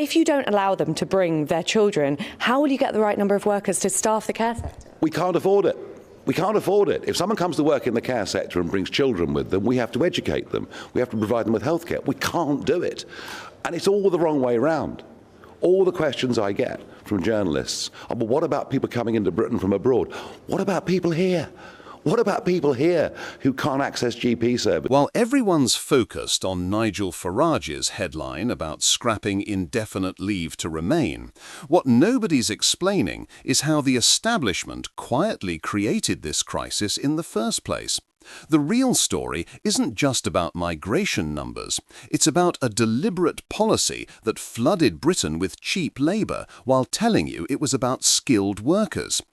If you don't allow them to bring their children, how will you get the right number of workers to staff the care sector? We can't afford it. We can't afford it. If someone comes to work in the care sector and brings children with them, we have to educate them. We have to provide them with healthcare. We can't do it. And it's all the wrong way around. All the questions I get from journalists are, well, what about people coming into Britain from abroad? What about people here? What about people here who can't access GP service? While everyone's focused on Nigel Farage's headline about scrapping indefinite leave to remain, what nobody's explaining is how the establishment quietly created this crisis in the first place. The real story isn't just about migration numbers. It's about a deliberate policy that flooded Britain with cheap labour while telling you it was about skilled workers.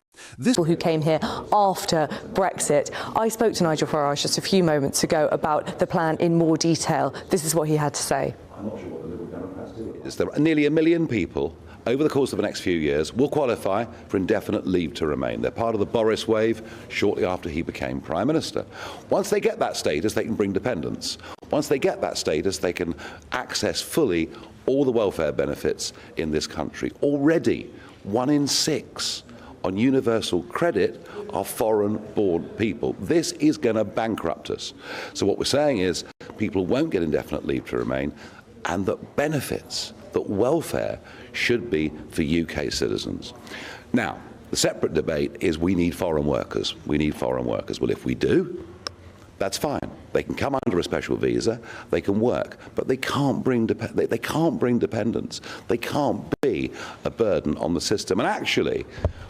People who came here after Brexit. I spoke to Nigel Farage just a few moments ago about the plan in more detail. This is what he had to say. I'm not sure what the Liberal Democrats do. There are nearly 1 million people over the course of the next few years will qualify for indefinite leave to remain. They're part of the Boris wave shortly after he became Prime Minister. Once they get that status, they can bring dependents. Once they get that status, they can access fully all the welfare benefits in this country. Already, 1 in 6 on universal credit are foreign-born people. This is going to bankrupt us. So what we're saying is people won't get indefinite leave to remain, and that benefits, that welfare should be for UK citizens. Now, the separate debate is we need foreign workers. We need foreign workers. Well, if we do, that's fine. They can come under a special visa, they can work, but they can't bring dependents. They can't be a burden on the system. And actually,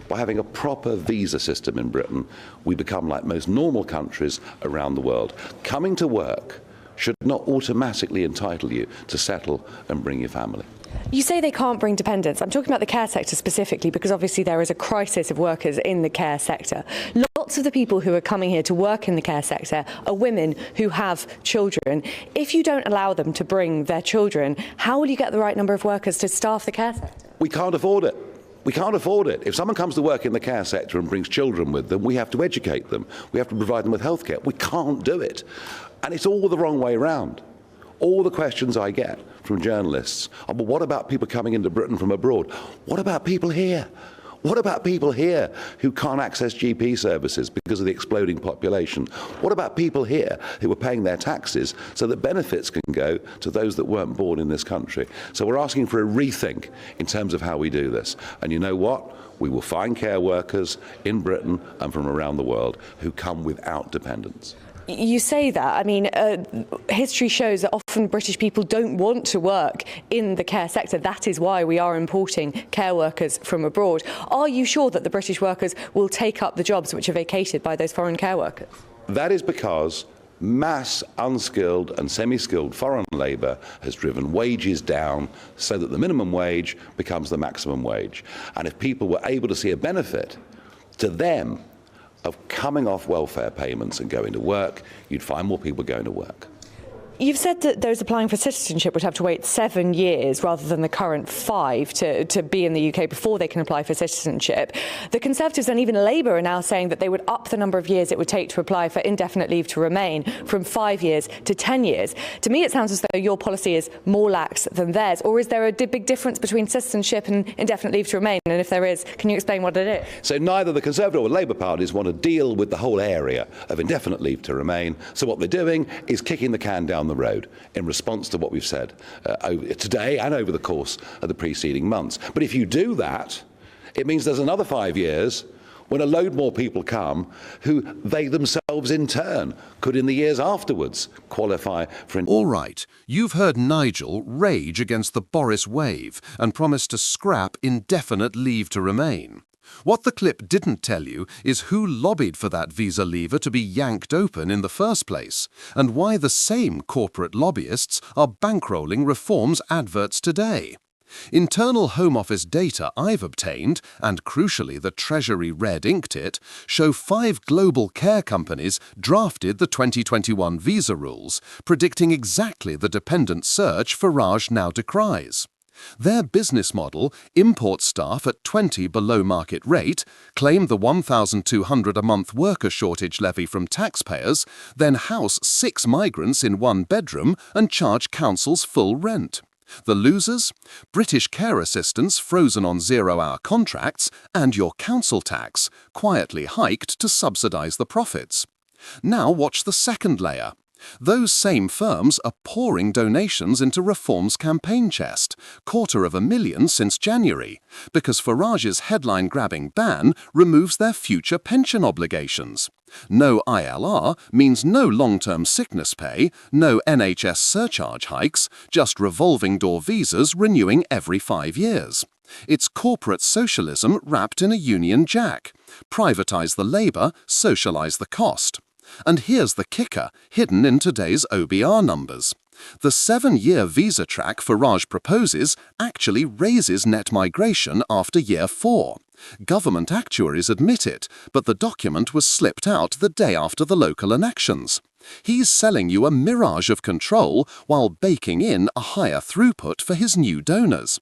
by having a proper visa system in Britain, we become like most normal countries around the world. Coming to work should not automatically entitle you to settle and bring your family. You say they can't bring dependents. I'm talking about the care sector specifically because obviously there is a crisis of workers in the care sector. Lots of the people who are coming here to work in the care sector are women who have children. If you don't allow them to bring their children, how will you get the right number of workers to staff the care sector? We can't afford it. We can't afford it. If someone comes to work in the care sector and brings children with them, we have to educate them. We have to provide them with healthcare. We can't do it. And it's all the wrong way around. All the questions I get from journalists are, well, what about people coming into Britain from abroad? What about people here? What about people here who can't access GP services because of the exploding population? What about people here who are paying their taxes so that benefits can go to those that weren't born in this country? So we're asking for a rethink in terms of how we do this. And you know what? We will find care workers in Britain and from around the world who come without dependents. You say that. I mean, history shows that often British people don't want to work in the care sector. That is why we are importing care workers from abroad. Are you sure that the British workers will take up the jobs which are vacated by those foreign care workers? That is because mass unskilled and semi-skilled foreign labour has driven wages down so that the minimum wage becomes the maximum wage. And if people were able to see a benefit to them of coming off welfare payments and going to work, you'd find more people going to work. You've said that those applying for citizenship would have to wait 7 years rather than the current 5 to be in the UK before they can apply for citizenship. The Conservatives and even Labour are now saying that they would up the number of years it would take to apply for indefinite leave to remain from 5 years to 10 years. To me, it sounds as though your policy is more lax than theirs. Or is there a big difference between citizenship and indefinite leave to remain? And if there is, can you explain what it is? So neither the Conservative or Labour parties want to deal with the whole area of indefinite leave to remain. So what they're doing is kicking the can down the road in response to what we've said today and over the course of the preceding months. But if you do that, it means there's another 5 years when a load more people come who they themselves in turn could in the years afterwards qualify for... All right, you've heard Nigel rage against the Boris wave and promise to scrap indefinite leave to remain. What the clip didn't tell you is who lobbied for that visa lever to be yanked open in the first place, and why the same corporate lobbyists are bankrolling reforms adverts today. Internal Home Office data I've obtained, and crucially the Treasury red-inked it, show 5 global care companies drafted the 2021 visa rules, predicting exactly the dependent surge Farage now decries. Their business model, import staff at 20 below market rate, claim the $1,200 a month worker shortage levy from taxpayers, then house 6 migrants in 1 bedroom and charge councils full rent. The losers? British care assistants frozen on 0-hour contracts and your council tax, quietly hiked to subsidise the profits. Now watch the second layer. Those same firms are pouring donations into Reform's campaign chest, $250,000 since January, because Farage's headline-grabbing ban removes their future pension obligations. No ILR means no long-term sickness pay, no NHS surcharge hikes, just revolving door visas renewing every 5 years. It's corporate socialism wrapped in a Union Jack. Privatise the labour, socialise the cost. And here's the kicker, hidden in today's OBR numbers. The 7-year visa track Farage proposes actually raises net migration after year 4. Government actuaries admit it, but the document was slipped out the day after the local elections. He's selling you a mirage of control while baking in a higher throughput for his new donors.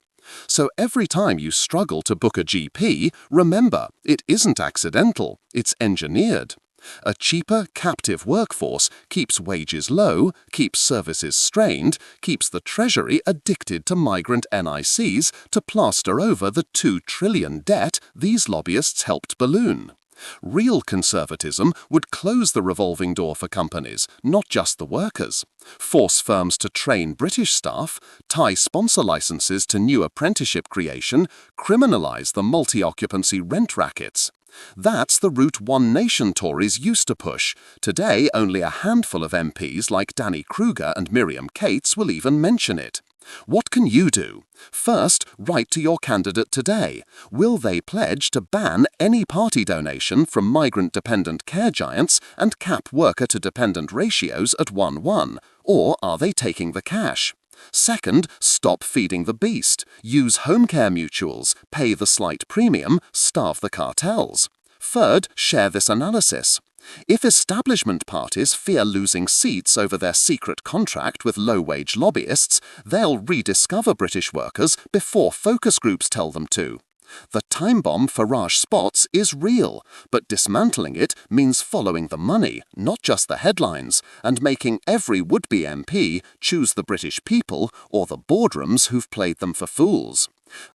So every time you struggle to book a GP, remember, it isn't accidental, it's engineered. A cheaper, captive workforce keeps wages low, keeps services strained, keeps the Treasury addicted to migrant NICs to plaster over the $2 trillion debt these lobbyists helped balloon. Real conservatism would close the revolving door for companies, not just the workers. Force firms to train British staff, tie sponsor licenses to new apprenticeship creation, criminalise the multi-occupancy rent rackets. That's the Route One Nation Tories used to push. Today, only a handful of MPs like Danny Kruger and Miriam Cates will even mention it. What can you do? First, write to your candidate today. Will they pledge to ban any party donation from migrant-dependent care giants and cap worker-to-dependent ratios at 1:1? Or are they taking the cash? Second, stop feeding the beast. Use home care mutuals, pay the slight premium, starve the cartels. Third, share this analysis. If establishment parties fear losing seats over their secret contract with low-wage lobbyists, they'll rediscover British workers before focus groups tell them to. The time bomb Farage spots is real, but dismantling it means following the money, not just the headlines, and making every would-be MP choose the British people or the boardrooms who've played them for fools.